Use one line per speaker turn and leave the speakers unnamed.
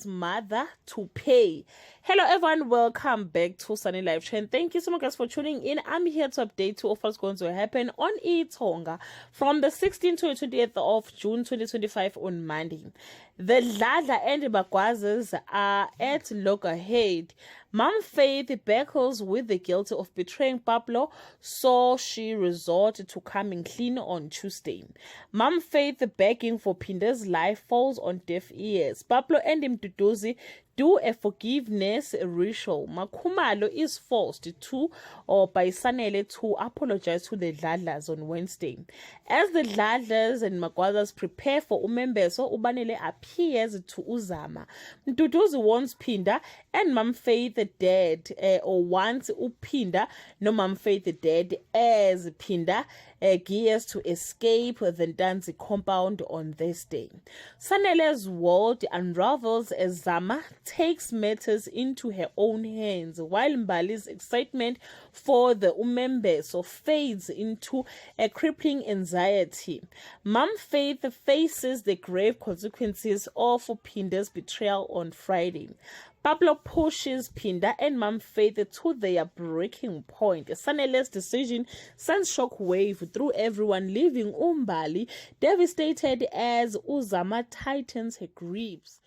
Pablo's mother to pay. Hello everyone, welcome back to Sunny Live Trend. Thank you so much guys for tuning in. I'm here to update you of what's going to happen on iTonga from the 16th to the 28th of June 2025 on Monday. The Dladla and Bagwazes are at loggerhead. Mom Faith battles with the guilt of betraying Pablo, so she resorted to coming clean on Tuesday. Mom Faith begging for Pinda's life falls on deaf ears. Pablo and Mduduzi do a forgiveness ritual. Makhumalo is forced to, or by Sanele, to apologize to the Dladlas on Wednesday. As the Dladlas and Magwazas prepare for Umembeso, Ubanele appears to Uzama. Mduduzi wants Pinda and Mom Faith dead, or wants Upinda, no Mom Faith dead, as Pinda gears to escape the Ndanzi compound on this day. Sanele's world unravels as Zama takes matters into her own hands, while Mbali's excitement for the Umembeso fades into a crippling anxiety. Mom Faith faces the grave consequences of Pinda's betrayal on Friday. Pablo pushes Pinda and Mom Faith to their breaking point. Sanele's decision sends shockwave through everyone, leaving Umbali devastated as Uzama tightens her grips.